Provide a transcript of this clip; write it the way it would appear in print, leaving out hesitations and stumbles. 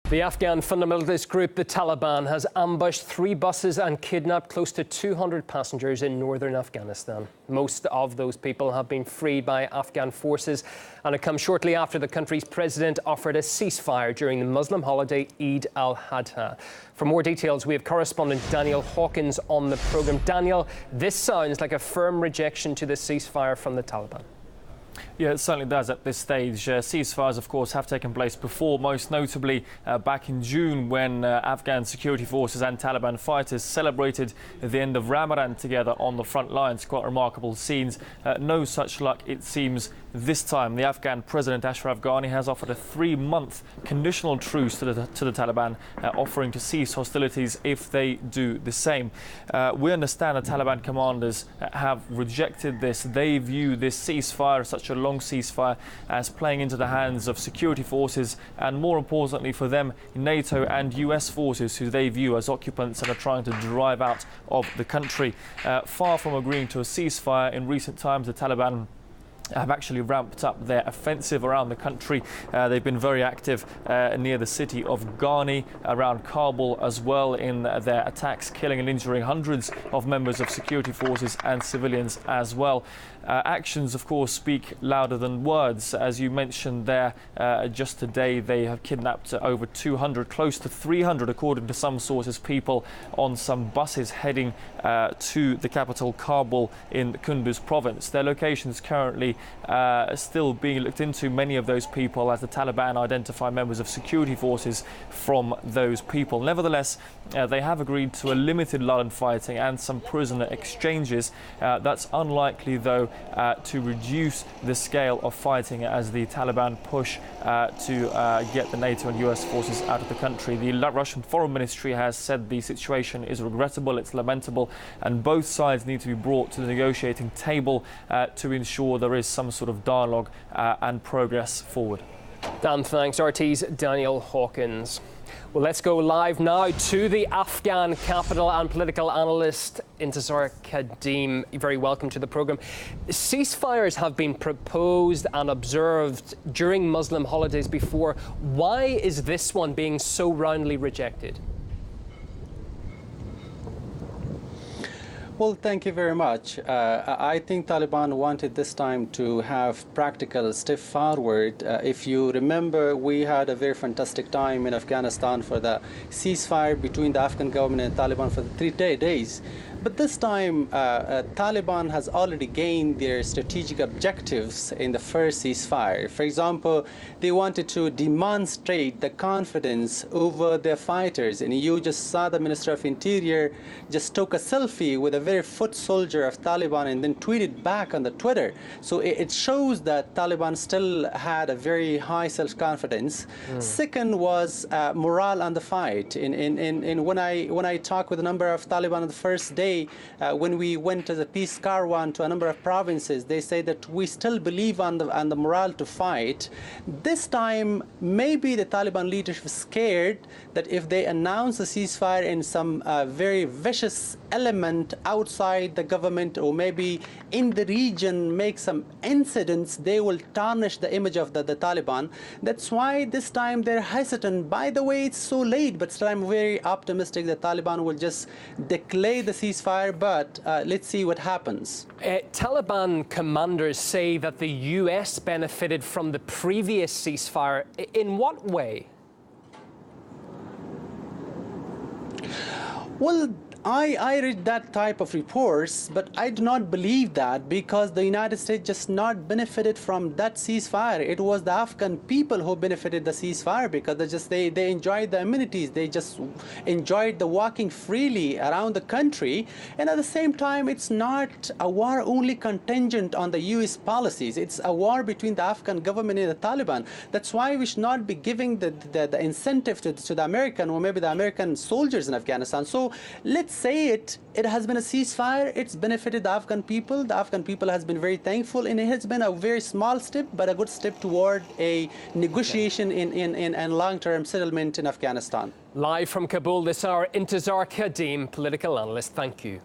The Afghan fundamentalist group, the Taliban, has ambushed 3 buses and kidnapped close to 200 passengers in northern Afghanistan. Most of those people have been freed by Afghan forces, and it comes shortly after the country's president offered a ceasefire during the Muslim holiday Eid al-Adha. For more details, we have correspondent Daniel Hawkins on the programme. Daniel, this sounds like a firm rejection to the ceasefire from the Taliban. Yeah, it certainly does at this stage. Ceasefires, of course, have taken place before, most notably back in June when Afghan security forces and Taliban fighters celebrated the end of Ramadan together on the front lines. Quite remarkable scenes. No such luck, it seems, this time. The Afghan President Ashraf Ghani has offered a 3-month conditional truce to the Taliban, offering to cease hostilities if they do the same. We understand the Taliban commanders have rejected this. They view this ceasefire, such a long ceasefire, as playing into the hands of security forces and, more importantly for them, NATO and US forces, who they view as occupants and are trying to drive out of the country. Far from agreeing to a ceasefire, in recent times the Taliban have actually ramped up their offensive around the country. They've been very active near the city of Ghani, around Kabul as well, in their attacks, killing and injuring hundreds of members of security forces and civilians as well. Actions, of course, speak louder than words. As you mentioned there, just today they have kidnapped over 200, close to 300, according to some sources, people on some buses heading to the capital Kabul in Kunduz province. Their locations currently still being looked into, many of those people, as the Taliban identify members of security forces from those people. Nevertheless, they have agreed to a limited lull in fighting and some prisoner exchanges. That's unlikely, though, to reduce the scale of fighting as the Taliban push to get the NATO and US forces out of the country. The Russian Foreign Ministry has said the situation is regrettable, it's lamentable, and both sides need to be brought to the negotiating table to ensure there is some sort of dialogue and progress forward. Dan, thanks. RT's Daniel Hawkins. Well, let's go live now to the Afghan capital and political analyst Intizar Kadim. You're very welcome to the programme. Ceasefires have been proposed and observed during Muslim holidays before. Why is this one being so roundly rejected? Well, thank you very much. I think Taliban wanted this time to have practical step forward. If you remember, we had a very fantastic time in Afghanistan for the ceasefire between the Afghan government and Taliban for the 3 days. But this time, Taliban has already gained their strategic objectives in the first ceasefire. For example, they wanted to demonstrate the confidence over their fighters. And you just saw the Minister of Interior just took a selfie with a very foot soldier of Taliban and then tweeted back on the Twitter. So it shows that Taliban still had a very high self-confidence. Second was morale on the fight. When I talked with a number of Taliban on the first day, when we went as a peace caravan to a number of provinces, they say that we still believe on the morale to fight. This time, maybe the Taliban leadership is scared that if they announce a ceasefire in some very vicious element outside the government or maybe in the region make some incidents, they will tarnish the image of the Taliban. That's why this time they're hesitant. By the way, it's so late, but still I'm very optimistic that Taliban will just declare the ceasefire, but let's see what happens. Taliban commanders say that the US benefited from the previous ceasefire. In what way? Well, I read that type of reports, but I do not believe that, because the United States just not benefited from that ceasefire. It was the Afghan people who benefited the ceasefire, because they enjoyed the amenities. They just enjoyed the walking freely around the country. And at the same time, it's not a war only contingent on the US policies. It's a war between the Afghan government and the Taliban. That's why we should not be giving the incentive to the American or maybe the American soldiers in Afghanistan. So let's say it has been a ceasefire. It's benefited the Afghan people. The Afghan people has been very thankful, and it has been a very small step, but a good step toward a negotiation and long-term settlement in Afghanistan. Live from Kabul this hour, Intizar Kadim, political analyst. Thank you.